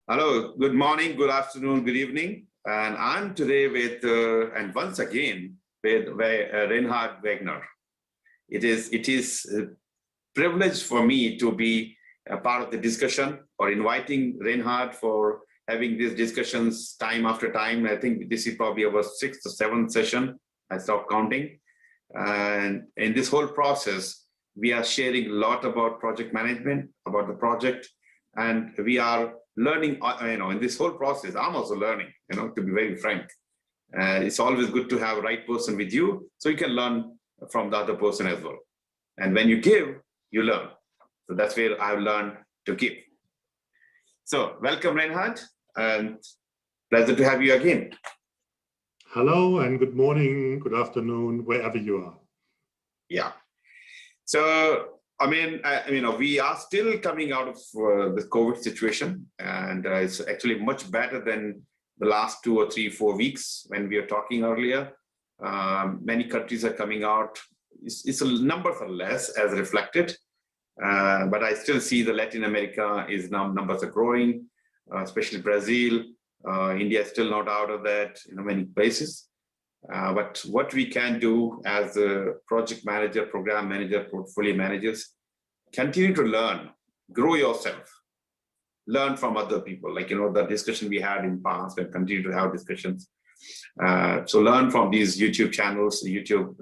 Hello, good morning, good afternoon, good evening. And I'm today with, and once again, with Reinhard Wagner. It is a privilege for me to be a part of the discussion or inviting Reinhard for having these discussions time after time. I think this is probably our 6th or 7th session. I stopped counting. And in this whole process, we are sharing a lot about project management, about the project, and we are learning, in this whole process. I'm also learning, to be very frank. It's always good to have a right person with you so you can learn from the other person as well. And when you give, you learn. So that's where I've learned to give. So welcome, Reinhard, and pleasure to have you again. Hello and good morning, good afternoon, wherever you are. Yeah. So, we are still coming out of the COVID situation, and it's actually much better than the last 2 or 3, 4 weeks when we were talking earlier. Many countries are coming out. Numbers are less as reflected, but I still see the Latin America is now numbers are growing, especially Brazil. India is still not out of that in many places. But what we can do as a project manager, program manager, portfolio managers, continue to learn, grow yourself, learn from other people. Like, the discussion we had in past, and continue to have discussions. So learn from these YouTube channels, YouTube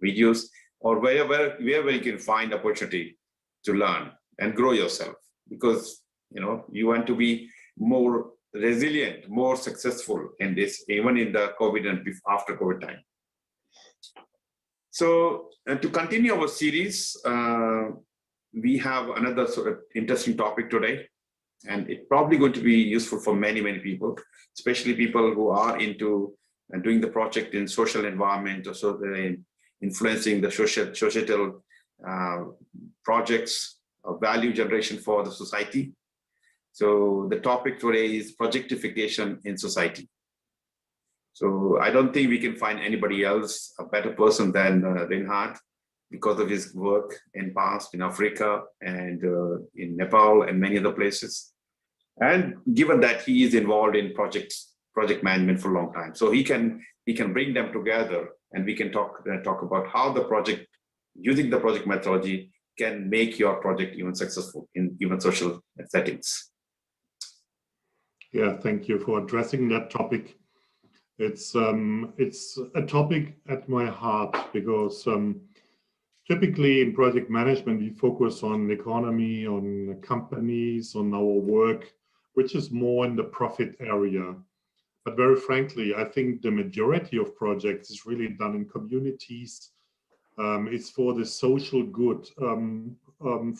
videos, or wherever you can find opportunity to learn and grow yourself, because, you want to be more resilient, more successful in this, even in the COVID and after COVID time. So to continue our series, we have another sort of interesting topic today, and it's probably going to be useful for many, many people, especially people who are into doing the project in social environment, or so they're influencing the societal projects of value generation for the society. So the topic today is projectification in society. So I don't think we can find anybody else a better person than Reinhard, because of his work in past in Africa and in Nepal and many other places. And given that he is involved in project management for a long time, so he can bring them together, and we can talk about how the project, using the project methodology, can make your project even successful in even social settings. Yeah, thank you for addressing that topic. It's a topic at my heart, because typically in project management, we focus on economy, on companies, on our work, which is more in the profit area. But very frankly, I think the majority of projects is really done in communities. It's for the social good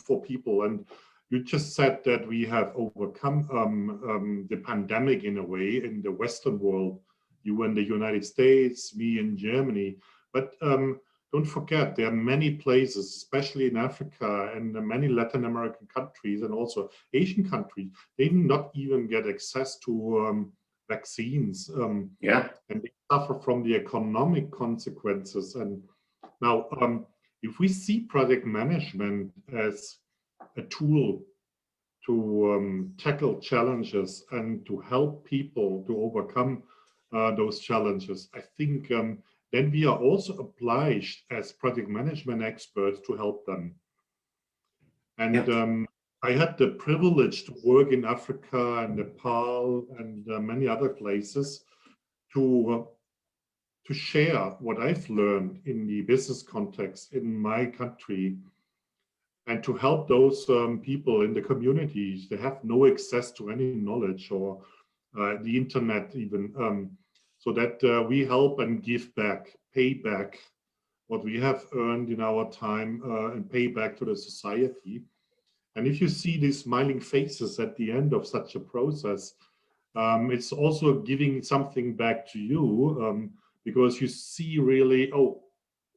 for people. And you just said that we have overcome the pandemic in a way in the Western world. You in the United States, me in Germany. But don't forget, there are many places, especially in Africa and many Latin American countries and also Asian countries, they not even get access to vaccines. And they suffer from the economic consequences. And now, if we see project management as a tool to tackle challenges and to help people to overcome those challenges, I think then we are also obliged as project management experts to help them. And I had the privilege to work in Africa and Nepal and many other places to share what I've learned in the business context in my country, and to help those people in the communities. They have no access to any knowledge or the internet even, so that we help and give back, pay back what we have earned in our time and pay back to the society. And if you see these smiling faces at the end of such a process, it's also giving something back to you, because you see really, oh,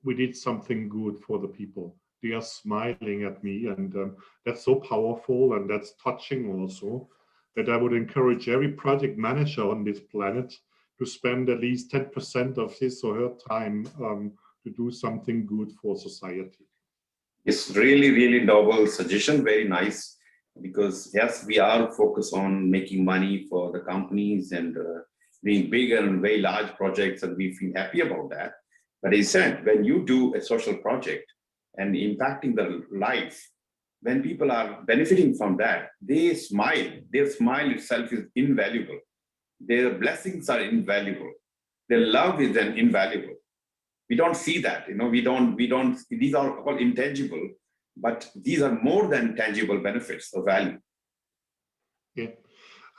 we did something good for the people. They are smiling at me, and that's so powerful, and that's touching also, that I would encourage every project manager on this planet to spend at least 10% of his or her time to do something good for society. It's really, really noble suggestion, very nice. because yes, we are focused on making money for the companies and being big and very large projects, and we feel happy about that. But he said, when you do a social project and impacting the life, when people are benefiting from that, they smile. Their smile itself is invaluable. Their blessings are invaluable. Their love is invaluable. We don't see that, we don't, these are all intangible, but these are more than tangible benefits of value. Yeah,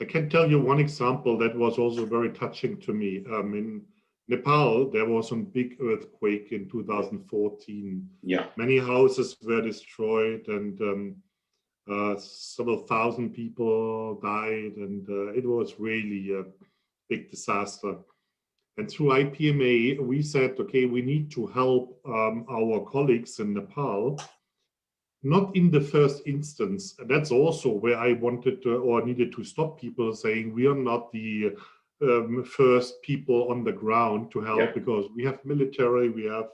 I can tell you one example that was also very touching to me. In Nepal, there was a big earthquake in 2014. Yeah. Many houses were destroyed, and several thousand people died, and it was really a big disaster. And through IPMA, we said, okay, we need to help our colleagues in Nepal, not in the first instance. And that's also where I wanted to, or needed to stop people saying we are not the first people on the ground to help, because we have military, we have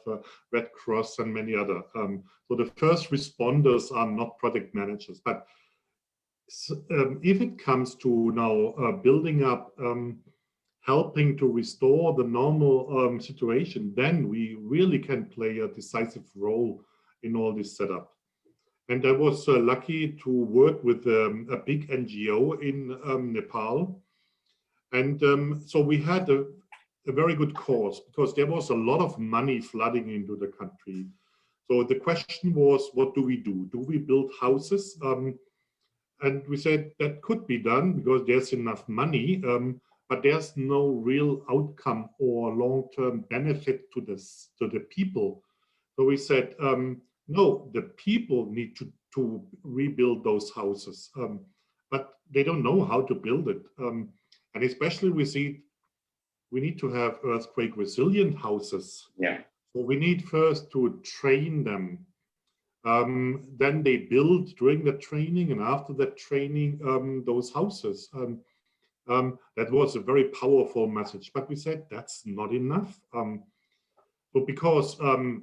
Red Cross and many other. So the first responders are not project managers. But if it comes to now building up, helping to restore the normal situation, then we really can play a decisive role in all this setup. And I was lucky to work with a big NGO in Nepal. And so we had a very good cause, because there was a lot of money flooding into the country. So the question was, what do we do? Do we build houses? And we said that could be done because there's enough money, but there's no real outcome or long-term benefit to the people. So we said, no, the people need to rebuild those houses, but they don't know how to build it. And especially we see we need to have earthquake resilient houses. Yeah. So we need first to train them. Then they build during the training, and after that training, those houses. That was a very powerful message, but we said that's not enough. So because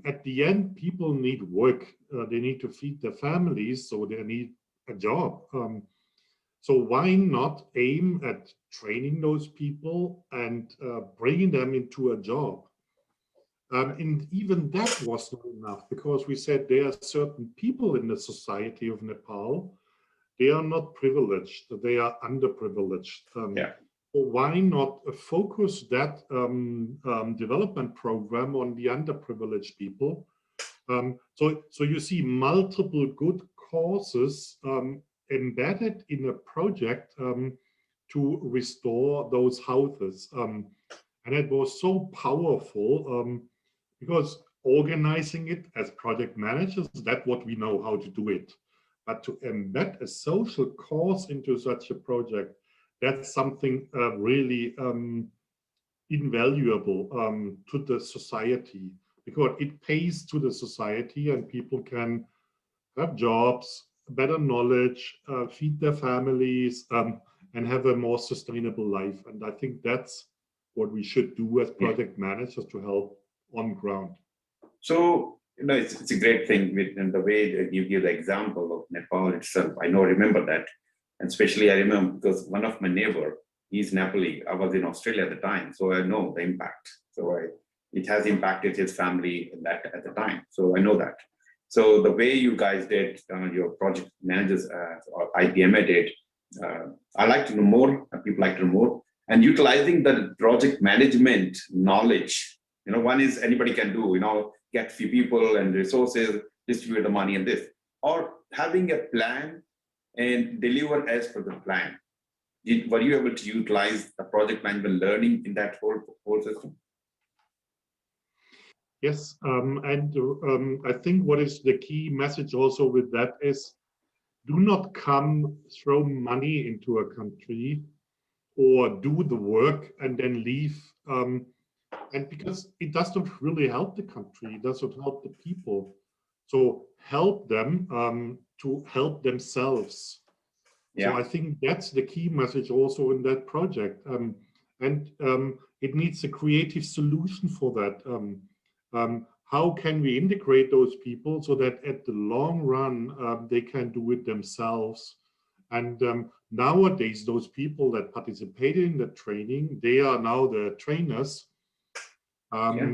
at the end, people need work. They need to feed their families, so they need a job. So why not aim at training those people and bringing them into a job? And even that was not enough, because we said there are certain people in the society of Nepal, they are not privileged, they are underprivileged. So why not focus that development program on the underprivileged people? So you see multiple good causes embedded in a project to restore those houses. And it was so powerful because organizing it as project managers, that's what we know how to do it. But to embed a social cause into such a project, that's something really invaluable to the society, because it pays to the society and people can have jobs, better knowledge, feed their families, and have a more sustainable life. And I think that's what we should do as project managers to help on ground. So, it's a great thing in the way that you give the example of Nepal itself. I remember that. And especially I remember because one of my neighbor, he's Nepali. I was in Australia at the time, so I know the impact. So it has impacted his family at the time. So I know that. So the way you guys did, your project managers or IPMA did, I like to know more, people like to know more. And utilizing the project management knowledge, one is anybody can do, get few people and resources, distribute the money and this, or having a plan and deliver as per the plan. Were you able to utilize the project management learning in that whole system? Yes, and I think what is the key message also with that is, do not throw money into a country or do the work and then leave. And because it doesn't really help the country, it doesn't help the people. So help them to help themselves. So I think that's the key message also in that project. And it needs a creative solution for that. How can we integrate those people so that at the long run, they can do it themselves And nowadays, those people that participated in the training, they are now the trainers.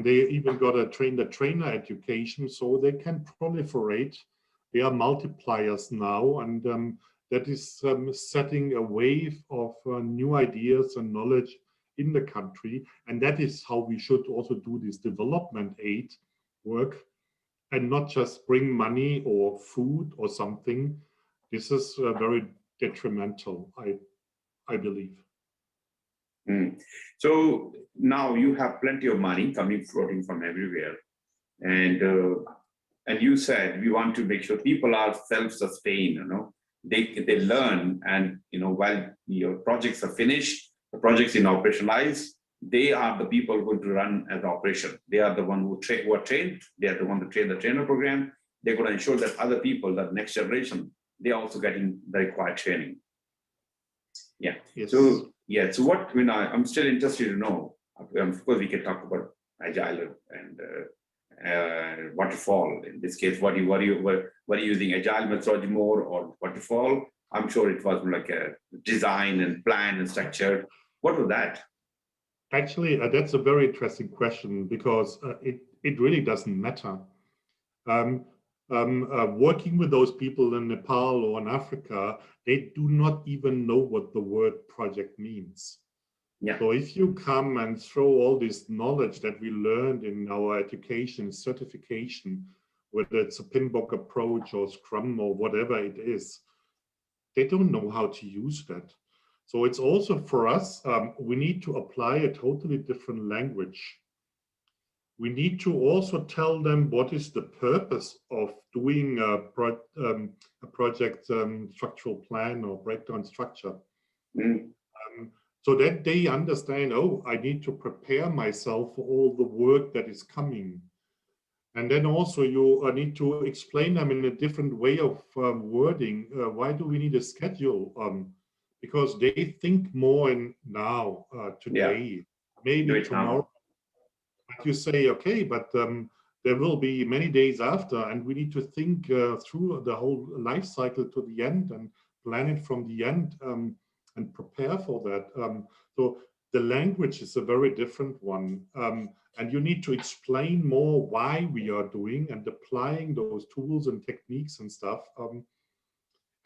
They even got a trainer education, so they can proliferate. They are multipliers now, and that is setting a wave of new ideas and knowledge in the country. And that is how we should also do this development aid work, and not just bring money or food or something. This is very detrimental, I believe. So now you have plenty of money floating from everywhere, and you said we want to make sure people are self-sustained. They learn, and while your projects are finished, the projects in operationalize, they are the people going to run as operation. They are the one who are trained. They are the one to train the trainer program. They're going to ensure that other people, the next generation, they are also getting the required training. Yeah. Yes. So what I'm still interested to know. Of course, we can talk about agile and waterfall. In this case, were you using agile methodology more or waterfall? I'm sure it was like a design and plan and structure. What was that? Actually, that's a very interesting question, because it really doesn't matter. Working with those people in Nepal or in Africa, they do not even know what the word project means. Yeah. So if you come and throw all this knowledge that we learned in our education certification, whether it's a PMBOK approach or Scrum or whatever it is, they don't know how to use that. So it's also for us, we need to apply a totally different language. We need to also tell them what is the purpose of doing a project structural plan or breakdown structure. So that they understand, oh, I need to prepare myself for all the work that is coming. And then also you need to explain them in a different way of wording. Why do we need a schedule? Because they think more in now, today, maybe tomorrow. But you say, okay, but there will be many days after, and we need to think through the whole life cycle to the end and plan it from the end and prepare for that. So the language is a very different one. And you need to explain more why we are doing and applying those tools and techniques and stuff.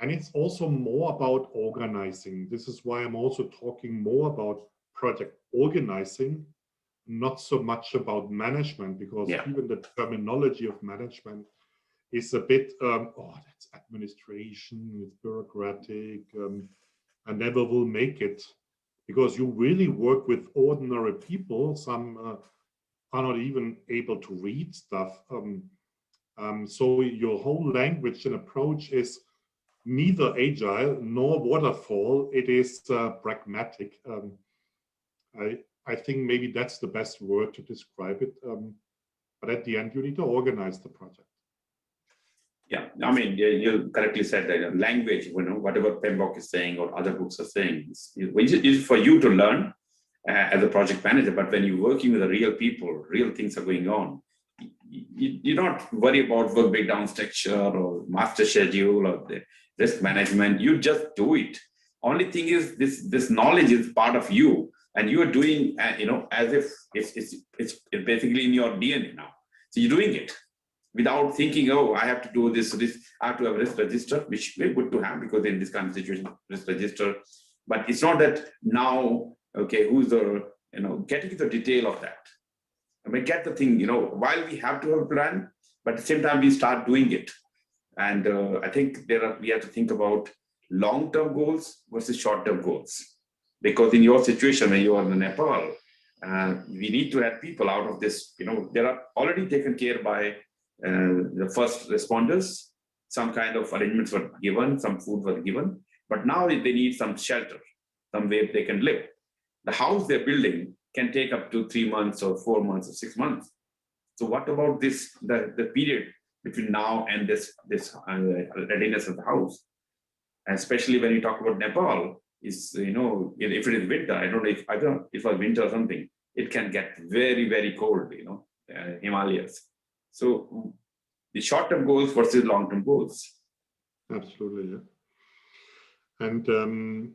And it's also more about organizing. This is why I'm also talking more about project organizing, not so much about management, because even the terminology of management is a bit, oh, that's administration, it's bureaucratic, I never will make it. Because you really work with ordinary people. Some are not even able to read stuff. So your whole language and approach is neither agile nor waterfall. It is pragmatic. I think maybe that's the best word to describe it. But at the end, you need to organize the project. Yeah, I mean, you correctly said that language, whatever PMBOK is saying or other books are saying, is for you to learn as a project manager. But when you're working with the real people, real things are going on, you don't worry about work breakdown structure or master schedule or the risk management. You just do it. Only thing is this knowledge is part of you, and you are doing, as if it's basically in your DNA now. So you're doing it without thinking, oh, I have to do this, I have to have a risk register, which we're good to have, because in this kind of situation, risk register. But it's not that now, okay, who's the, getting to the detail of that. I mean, get the thing, while we have to have a plan, but at the same time, we start doing it. And I think we have to think about long-term goals versus short-term goals. Because in your situation, when you are in Nepal, we need to have people out of this, they are already taken care by the first responders. Some kind of arrangements were given, some food was given, but now they need some shelter, some way they can live. The house they're building can take up to 3 months or 4 months or 6 months. So what about the period between now and this readiness of the house? And especially when you talk about Nepal, is if it is winter, I don't know if it was winter or something, it can get very, very cold, Himalayas. So the short-term goals versus long-term goals. Absolutely, yeah. And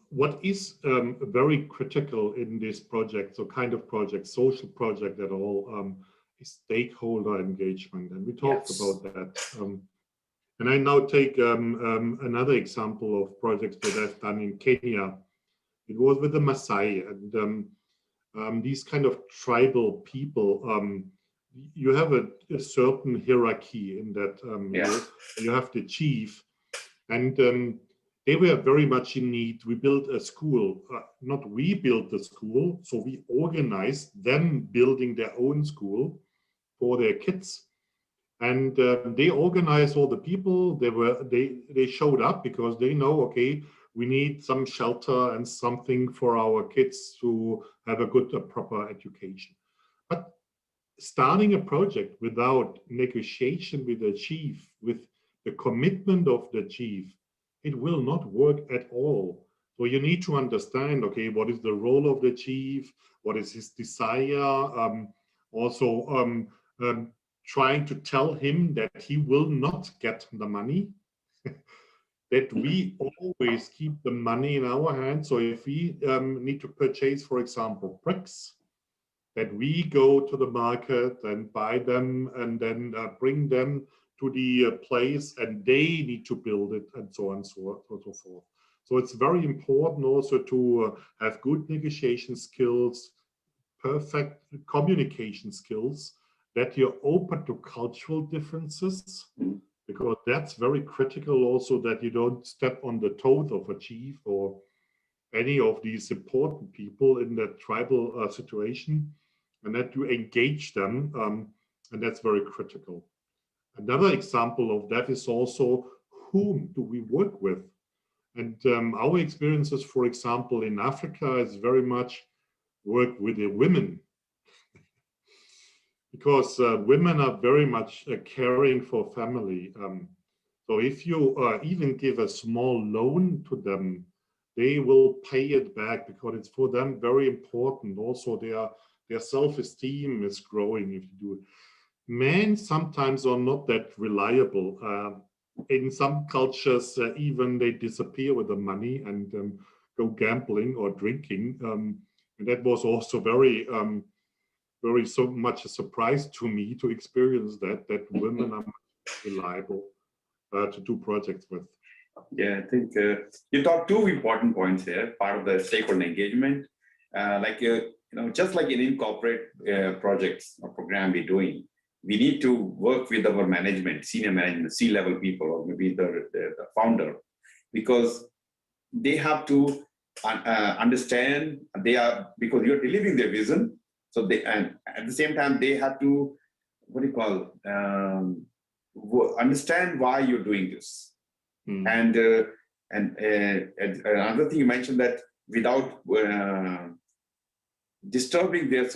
what is very critical in this project, so kind of project, social project at all, is stakeholder engagement. And we talked about that. And I now take another example of projects that I've done in Kenya. It was with the Maasai, and these kind of tribal people, you have a certain hierarchy in that you have the chief, and they were very much in need. We built a school, not we built the school, so we organized them building their own school for their kids. And they organized all the people. They showed up because they know, okay, we need some shelter and something for our kids to have a good, proper education. But starting a project without negotiation with the chief, with the commitment of the chief, it will not work at all. So you need to understand, okay, what is the role of the chief? What is his desire? Trying to tell him that he will not get the money, that we always keep the money in our hands. So if we need to purchase, for example, bricks, that we go to the market and buy them and then bring them to the place, and they need to build it, and so on and so forth. So it's very important also to have good negotiation skills, perfect communication skills, that you're open to cultural differences, because that's very critical also, that you don't step on the toes of a chief or any of these important people in that tribal situation, and that you engage them, and that's very critical. Another example of that is also, whom do we work with? And our experiences, for example, in Africa is very much work with the women, because women are very much caring for family. So if you even give a small loan to them, they will pay it back, because it's for them very important. Also, their self-esteem is growing if you do it. Men sometimes are not that reliable. In some cultures, even they disappear with the money and go gambling or drinking. And that was also very so much a surprise to me to experience that women are reliable to do projects with. Yeah, I think you talked two important points here. Part of the stakeholder engagement, just like in corporate projects or program we're doing, we need to work with our management, senior management, C-level people, or maybe the founder, because they have to understand because you're delivering their vision. So and at the same time, they have to, understand why you're doing this. And another thing you mentioned, that without disturbing their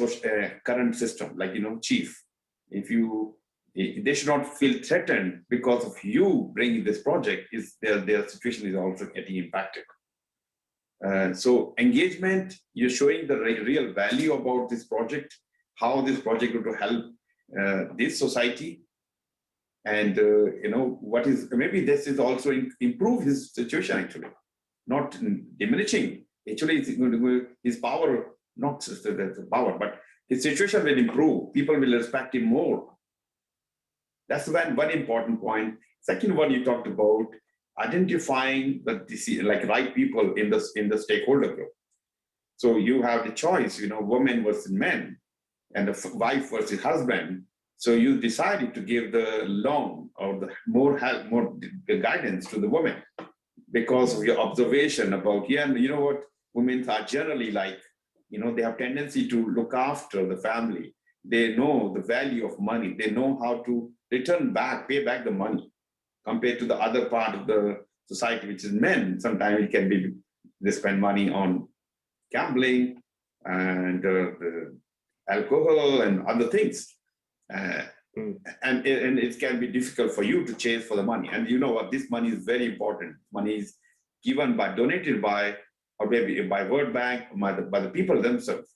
current system, like, chief, they should not feel threatened because of you bringing this project, their situation is also getting impacted. So engagement, you're showing the real value about this project, how this project is going to help this society. And maybe this is also improve his situation, actually, not diminishing. Actually, it's going to his power, not the power, but his situation will improve. People will respect him more. That's one important point. Second one, you talked about identifying the right people in the stakeholder group. So you have the choice, women versus men, and the wife versus husband. So you decided to give the loan or the more help, more guidance to the women, because of your observation about, what women are generally like, they have tendency to look after the family. They know the value of money. They know how to pay back the money, compared to the other part of the society, which is men. Sometimes it can be, they spend money on gambling and alcohol and other things. And it can be difficult for you to chase for the money. And you know what, this money is very important. Money is donated by, or maybe by World Bank, by the people themselves.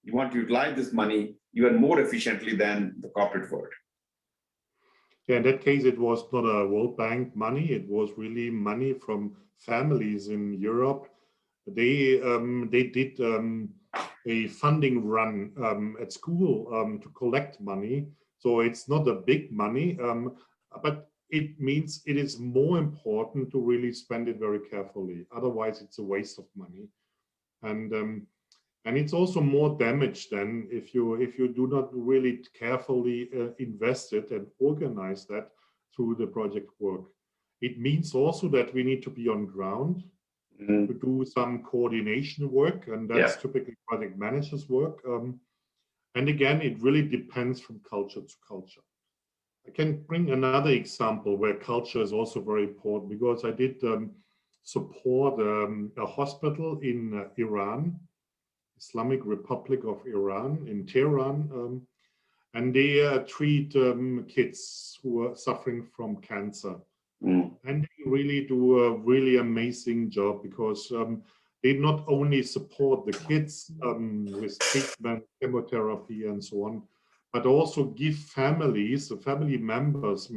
You want to utilize this money even more efficiently than the corporate world. Yeah, in that case, it was not a World Bank money. It was really money from families in Europe. They did a funding run at school to collect money. So it's not a big money, but it means it is more important to really spend it very carefully. Otherwise, it's a waste of money. And it's also more damage than if you do not really carefully invest it and organize that through the project work. It means also that we need to be on ground to do some coordination work, and that's typically project managers' work. And again, it really depends from culture to culture. I can bring another example where culture is also very important, because I did support a hospital in Iran, Islamic Republic of Iran, in Tehran, and they treat kids who are suffering from cancer. And they really do a really amazing job, because they not only support the kids with treatment, chemotherapy, and so on, but also give families, the family members,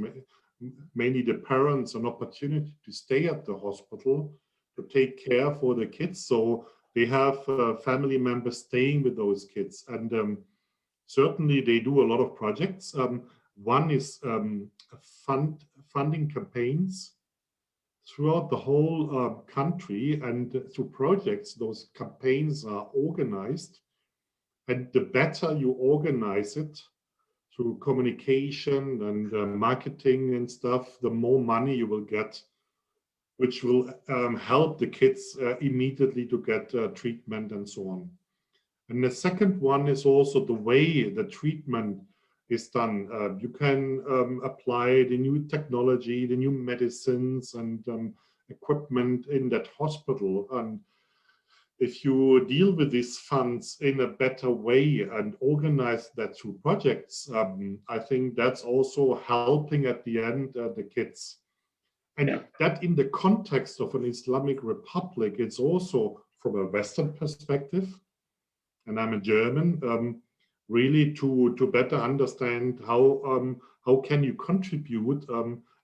mainly the parents, an opportunity to stay at the hospital to take care for the kids. So they have family members staying with those kids. And certainly they do a lot of projects. One is funding campaigns throughout the whole country, and through projects, those campaigns are organized. And the better you organize it through communication and marketing and stuff, the more money you will get, which will help the kids immediately to get treatment and so on. And the second one is also the way the treatment is done. You can apply the new technology, the new medicines and equipment in that hospital. And if you deal with these funds in a better way and organize that through projects, I think that's also helping at the end the kids. And that in the context of an Islamic Republic, it's also from a Western perspective, and I'm a German, really to better understand how can you contribute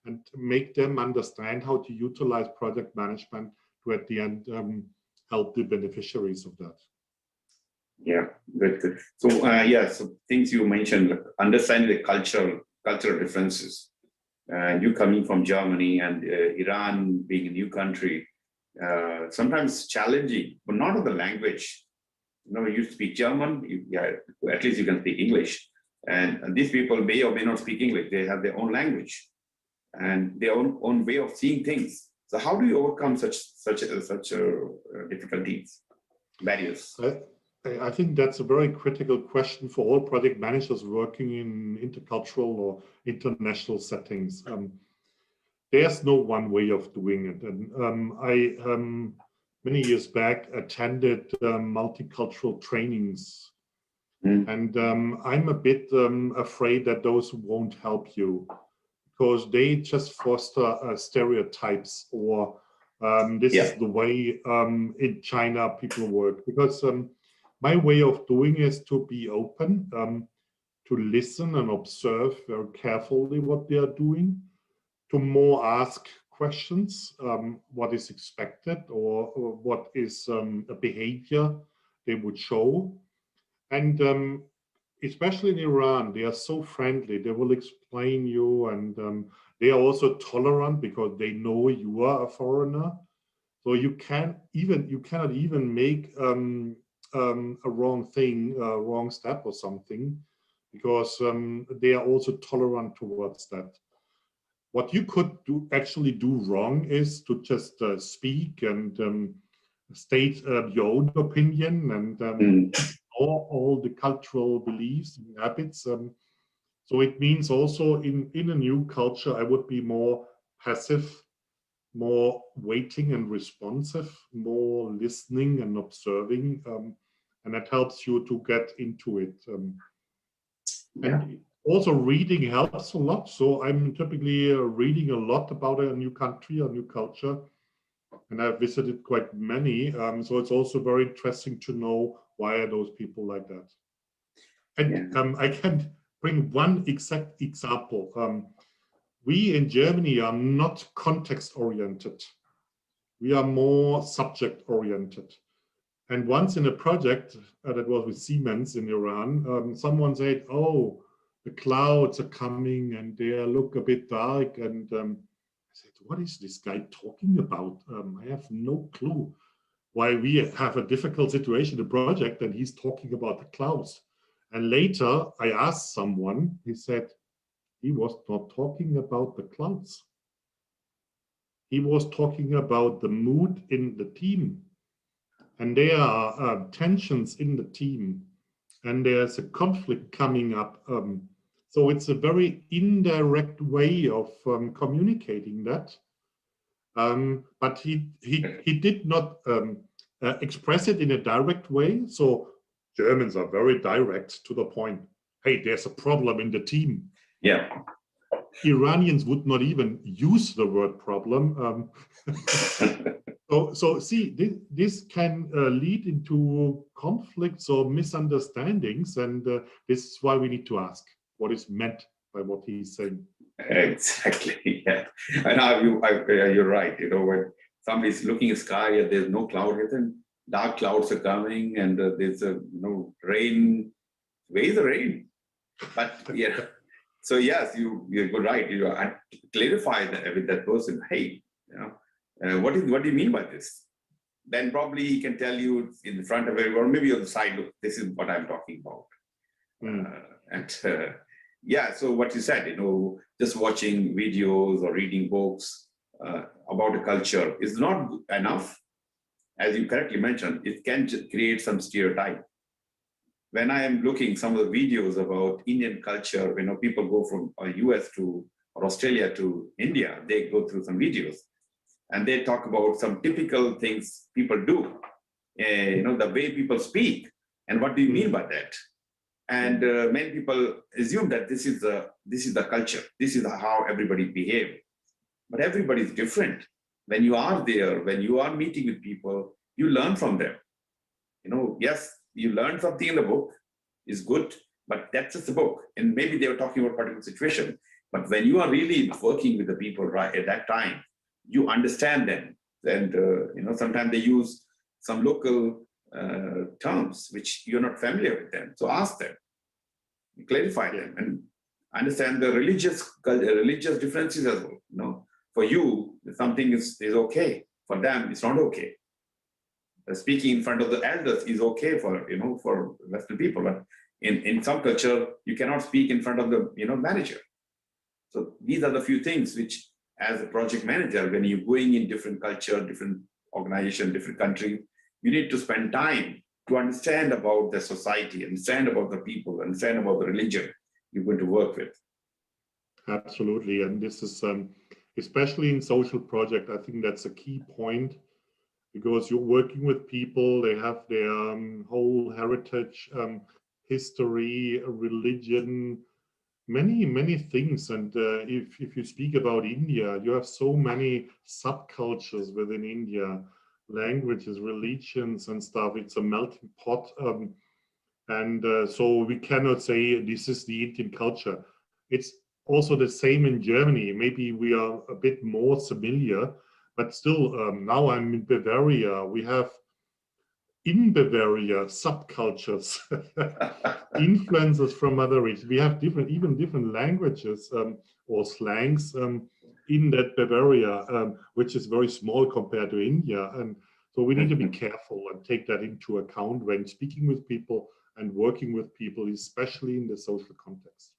and make them understand how to utilize project management to at the end help the beneficiaries of that. Yeah, good. So so things you mentioned, like understanding the cultural differences. You coming from Germany and Iran being a new country, sometimes challenging, but not of the language. You speak German, at least you can speak English. And these people may or may not speak English. They have their own language and their own way of seeing things. So how do you overcome such difficulties, barriers? I think that's a very critical question for all project managers working in intercultural or international settings. There's no one way of doing it. And I many years back attended multicultural trainings. And I'm a bit afraid that those won't help you, because they just foster stereotypes, or this is the way in China people work. Because my way of doing is to be open, to listen and observe very carefully what they are doing, to more ask questions, what is expected, or what is a behavior they would show. And especially in Iran, they are so friendly. They will explain you, and they are also tolerant because they know you are a foreigner. So you cannot even make a wrong thing, a wrong step or something, because they are also tolerant towards that. What you could actually do wrong is to just speak and state your own opinion and ignore all the cultural beliefs and habits. So it means also in a new culture, I would be more passive, more waiting and responsive, more listening and observing, and that helps you to get into it. And also reading helps a lot. So I'm typically reading a lot about a new country, a new culture, and I've visited quite many. So it's also very interesting to know why are those people like that. And I can bring one exact example. we in Germany are not context-oriented. We are more subject-oriented. And once in a project that was with Siemens in Iran, someone said, oh, the clouds are coming and they look a bit dark. And I said, what is this guy talking about? I have no clue why we have a difficult situation in the project and he's talking about the clouds. And later I asked someone, he said, he was not talking about the clouds. He was talking about the mood in the team. And there are tensions in the team, and there's a conflict coming up. So it's a very indirect way of communicating that. But he did not express it in a direct way. So Germans are very direct to the point. Hey, there's a problem in the team. Yeah. Iranians would not even use the word problem. So see, this can lead into conflicts or misunderstandings, and this is why we need to ask what is meant by what he's saying. Exactly. Yeah, and you're right. You know, when somebody's looking at sky and there's no cloud, then dark clouds are coming, and there's a rain. Where is the rain? But yeah. So yes, you're right. You clarify that with that person. Hey, what do you mean by this? Then probably he can tell you in front of everyone, or maybe on the side. Look, this is what I'm talking about. Yeah. So what you said, just watching videos or reading books about a culture is not enough. As you correctly mentioned, it can create some stereotype. When I am looking some of the videos about Indian culture, people go from US or Australia to India, they go through some videos and they talk about some typical things people do, the way people speak, and what do you mean by that? And many people assume that this is the culture, this is how everybody behaves, but everybody is different. When you are there, when you are meeting with people, you learn from them. Yes, you learn something in the book is good, but that's just the book. And maybe they were talking about a particular situation. But when you are really working with the people right at that time, you understand them. And sometimes they use some local terms which you're not familiar with them. So ask them, clarify them, and understand the religious differences as well. For you, something is okay. For them, it's not okay. Speaking in front of the elders is okay for Western people, but in some culture you cannot speak in front of the manager. So these are the few things which, as a project manager, when you're going in different culture, different organization, different country, you need to spend time to understand about the society, understand about the people, understand about the religion you're going to work with. Absolutely, and this is especially in social project. I think that's a key point. Because you're working with people, they have their whole heritage, history, religion, many things. And if you speak about India, you have so many subcultures within India, languages, religions and stuff. It's a melting pot. So we cannot say this is the Indian culture. It's also the same in Germany. Maybe we are a bit more familiar. But still, now I'm in Bavaria. We have in Bavaria subcultures, influences from other regions. We have even different languages or slangs in that Bavaria, which is very small compared to India. And so we need to be careful and take that into account when speaking with people and working with people, especially in the social context.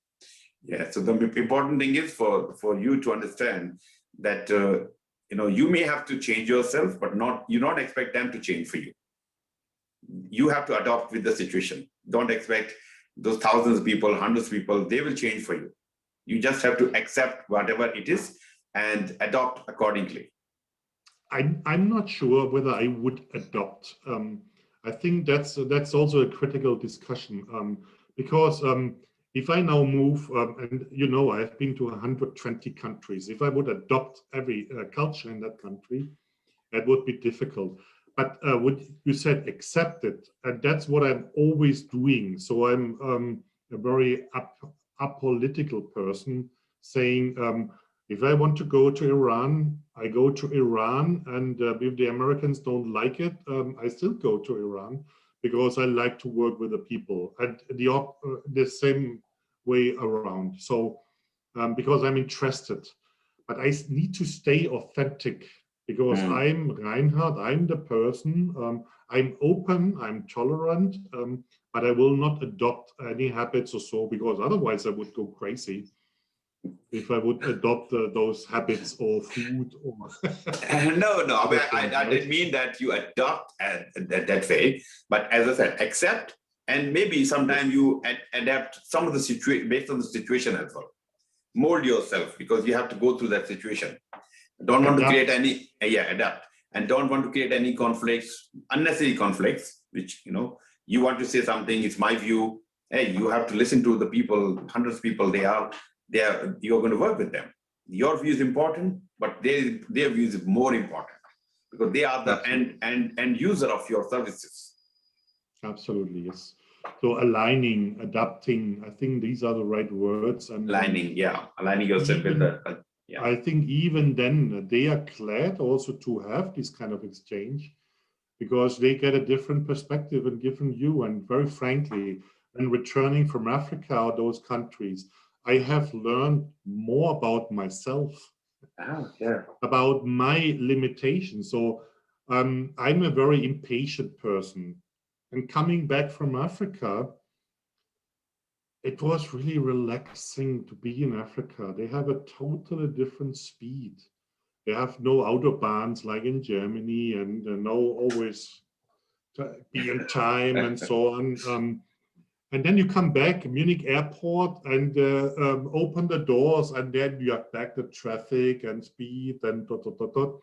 Yeah. So the important thing is for you to understand that. You may have to change yourself, but you not expect them to change for you. You have to adopt with the situation. Don't expect those thousands of people, hundreds of people, they will change for you. You just have to accept whatever it is and adopt accordingly. I'm not sure whether I would adopt. I think that's also a critical discussion because if I now move, and I've been to 120 countries, if I would adopt every culture in that country, that would be difficult. But what you said, accept it, and that's what I'm always doing. So I'm a very apolitical person, saying If I want to go to Iran, I go to Iran, and if the Americans don't like it, I still go to Iran because I like to work with the people, and the same way around. So because I'm interested, but I need to stay authentic because I'm Reinhard, I'm the person, I'm open, I'm tolerant, but I will not adopt any habits or so, because otherwise I would go crazy if I would adopt those habits or food or no, I mean, I right? didn't mean that you adopt that way, but as I said, accept, and maybe sometimes you adapt some of the situation based on the situation as well. Mold yourself, because you have to go through that situation. Don't want to create any, adapt, and don't want to create any conflicts, unnecessary conflicts, which, you want to say something, it's my view. Hey, you have to listen to the people, hundreds of people, you're going to work with them. Your view is important, but their view is more important, because they are the end user of your services. Absolutely, yes. So aligning, adapting, I think these are the right words. And aligning yourself with the. Yeah. I think even then they are glad also to have this kind of exchange, because they get a different perspective and different view. And very frankly, when returning from Africa or those countries, I have learned more about myself, about my limitations. So I'm a very impatient person. And coming back from Africa, it was really relaxing to be in Africa. They have a totally different speed. They have no autobahns like in Germany, and no always be on time and so on. And then you come back, Munich airport, and open the doors, and then you have back the traffic and speed and dot, dot, dot, dot.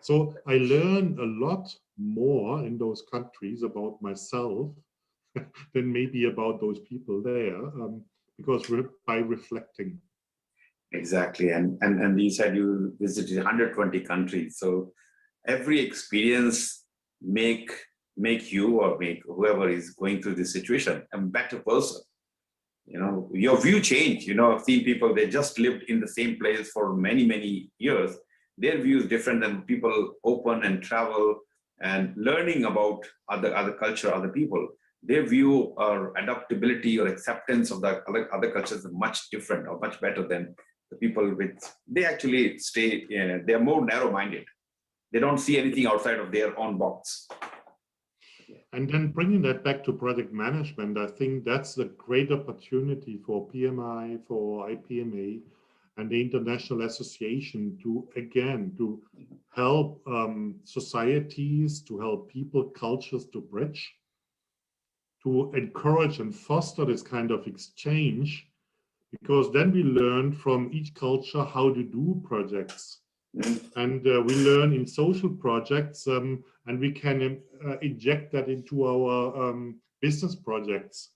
So I learned a lot more in those countries about myself than maybe about those people there, because by reflecting. Exactly, and you said you visited 120 countries, so every experience make you or make whoever is going through this situation a better person. Your view change. I've seen people, they just lived in the same place for many years. Their view is different than people open and travel and learning about other culture, other people. Their view or adaptability or acceptance of the other cultures is much different or much better than the people they actually stay, they're more narrow-minded. They don't see anything outside of their own box. And then bringing that back to project management, I think that's a great opportunity for PMI, for IPMA, and the International Association to help societies, to help people, cultures to bridge, to encourage and foster this kind of exchange, because then we learn from each culture how to do projects. And we learn in social projects, and we can inject that into our business projects,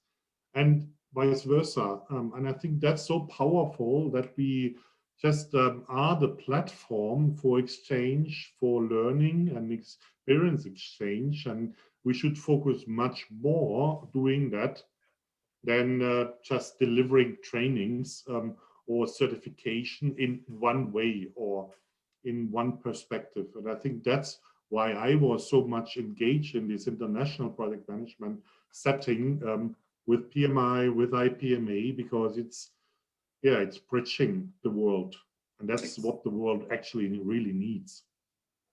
and vice versa. And I think that's so powerful that we just are the platform for exchange, for learning and experience exchange. And we should focus much more doing that than just delivering trainings or certification in one way or in one perspective. And I think that's why I was so much engaged in this international project management setting with PMI, with IPMA, because it's bridging the world. And that's what the world actually really needs.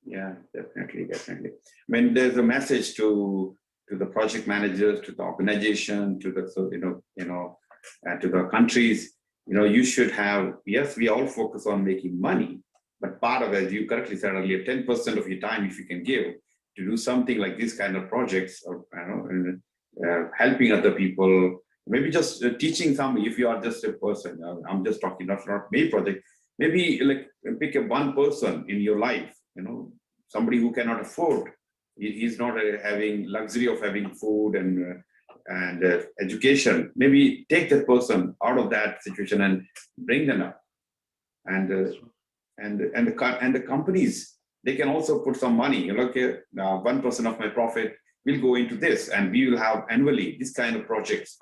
Yeah, definitely. I mean, there's a message to the project managers, to the organization, to the to the countries. You should have, yes, we all focus on making money, but part of, as you correctly said earlier, 10% of your time, if you can give to do something like this kind of projects, or helping other people, maybe just teaching some. If you are just a person, I'm just talking not me project. Maybe like pick one person in your life, somebody who cannot afford. He's not having luxury of having food and education. Maybe take that person out of that situation and bring them up. And the companies, they can also put some money. 1% of my profit will go into this, and we will have annually this kind of projects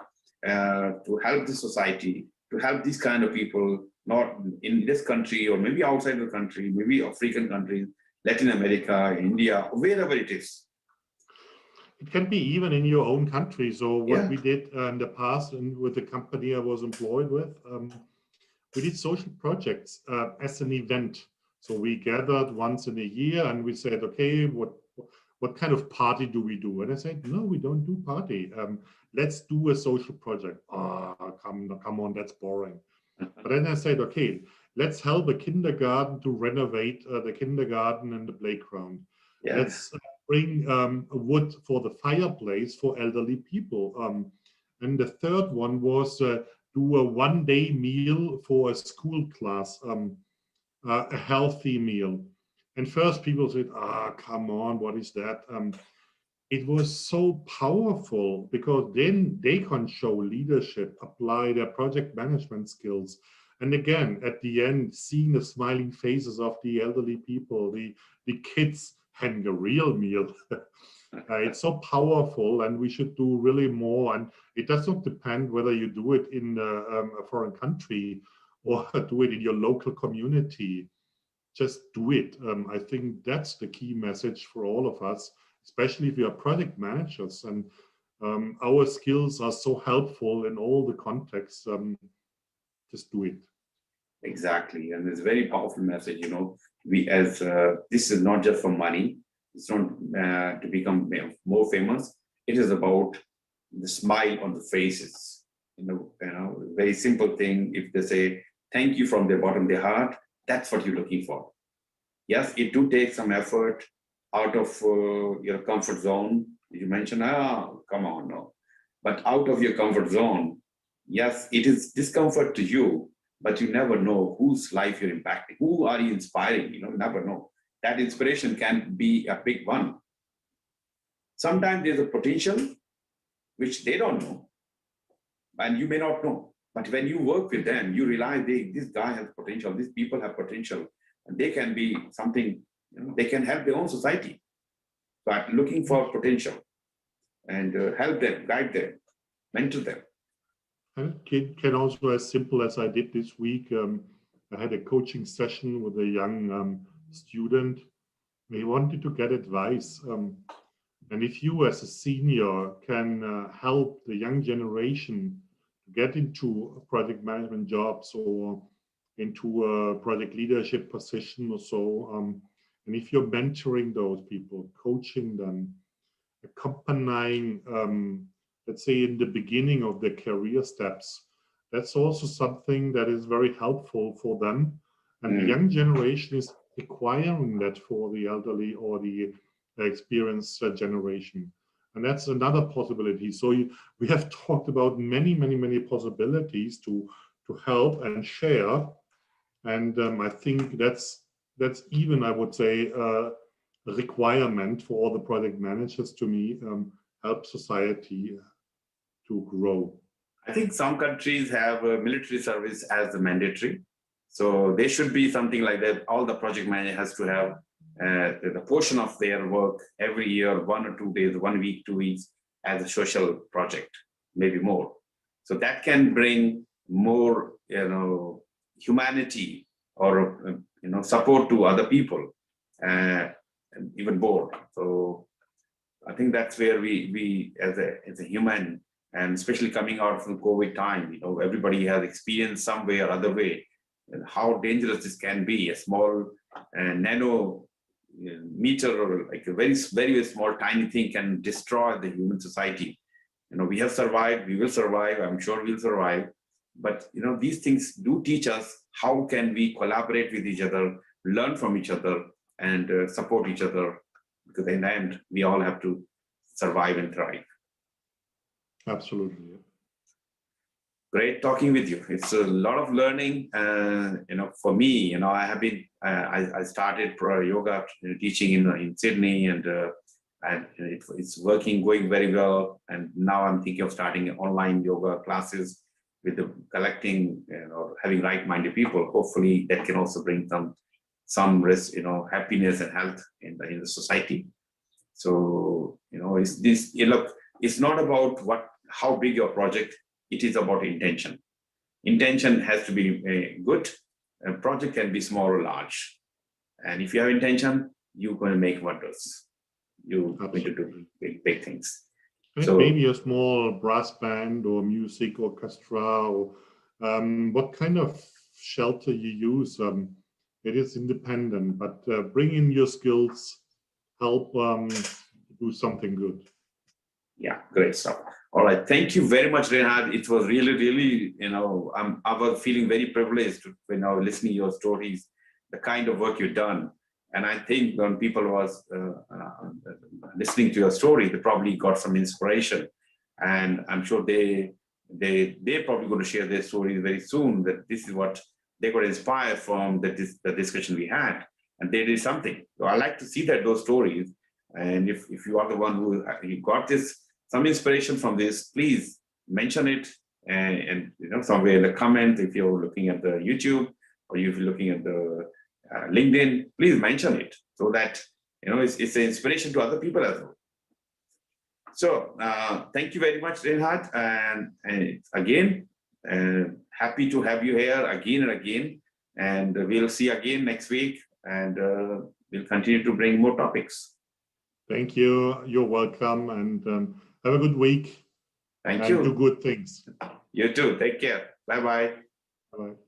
to help the society, to help these kind of people not in this country or maybe outside the country, maybe African countries, Latin America, India, wherever it is. It can be even in your own country. So what Yeah. we did in the past and with the company I was employed with, we did social projects as an event. So we gathered once in a year and we said, okay, what kind of party do we do? And I said, no, we don't do party. Let's do a social project. Come on, that's boring. But then I said, okay, let's help a kindergarten to renovate the kindergarten and the playground. Yeah. Let's bring wood for the fireplace for elderly people. And the third one was do a one-day meal for a school class, a healthy meal. And first people said, come on, what is that? It was so powerful because then they can show leadership, apply their project management skills. And again, at the end, seeing the smiling faces of the elderly people, the kids having a real meal. It's so powerful and we should do really more. And it does not depend whether you do it in a foreign country or do it in your local community. Just do it. I think that's the key message for all of us, especially if you are project managers and our skills are so helpful in all the contexts. Just do it. Exactly. And it's a very powerful message, you know, we as this is not just for money. It's not to become more famous. It is about the smile on the faces. You know, very simple thing. If they say thank you from the bottom of their heart, that's what you're looking for. Yes, it do take some effort out of your comfort zone. You mentioned, come on, no. But out of your comfort zone, yes, it is discomfort to you, but you never know whose life you're impacting. Who are you inspiring? You know, never know. That inspiration can be a big one. Sometimes there's a potential which they don't know, and you may not know. But when you work with them, you realize this guy has potential, these people have potential, and they can be something, you know, they can help their own society. But looking for potential and help them, guide them, mentor them. And it can also, as simple as I did this week, I had a coaching session with a young student. He wanted to get advice. And if you as a senior can help the young generation to get into project management jobs or into a project leadership position or so, and if you're mentoring those people, coaching them, accompanying, let's say in the beginning of their career steps, that's also something that is very helpful for them. And the young generation is requiring that for the elderly or the experienced generation. And that's another possibility. So we have talked about many possibilities to help and share. And I think that's even, I would say, a requirement for all the project managers to me, help society to grow. I think some countries have military service as the mandatory. So there should be something like that. All the project manager has to have the portion of their work every year, 1 or 2 days, 1 week, 2 weeks as a social project, maybe more. So that can bring more, you know, humanity or, you know, support to other people, and even more. So I think that's where we as a human, and especially coming out from COVID time, you know, everybody has experienced some way or other way and how dangerous this can be. A small nano meter or like a very small tiny thing can destroy the human society. You know, we have survived, we will survive, I'm sure we'll survive. But, you know, these things do teach us how can we collaborate with each other, learn from each other, and support each other, because in the end, we all have to survive and thrive. Absolutely. Great talking with you. It's a lot of learning. You know, for me, you know, I have been, I started yoga teaching in Sydney, and it's going very well. And now I'm thinking of starting online yoga classes with the collecting, you know, having like-minded people. Hopefully that can also bring some risk, you know, happiness and health in the society. So, you know, it's not about how big your project, it is about intention. intention has to be good. A project can be small or large. And if you have intention, you're going to make wonders. You're going to do big things. And so maybe a small brass band or music orchestra, or what kind of shelter you use. It is independent, but bring in your skills, help do something good. Yeah, great stuff. All right, thank you very much, Reinhard. It was really, I was feeling very privileged to, listening to your stories, the kind of work you've done. And I think when people was listening to your story, they probably got some inspiration, and I'm sure they're probably going to share their stories very soon. That this is what they got inspired from the discussion we had, and they did something. So I like to see those stories. And if you are the one who you got some inspiration from this, please mention it, and somewhere in the comment. If you're looking at the YouTube or if you're looking at the LinkedIn, please mention it so that it's an inspiration to other people as well. So thank you very much, Reinhard, and again, happy to have you here again and again. And we'll see you again next week, and we'll continue to bring more topics. Thank you. You're welcome, and have a good week. Thank you. Do good things. You too. Take care. Bye-bye. Bye-bye.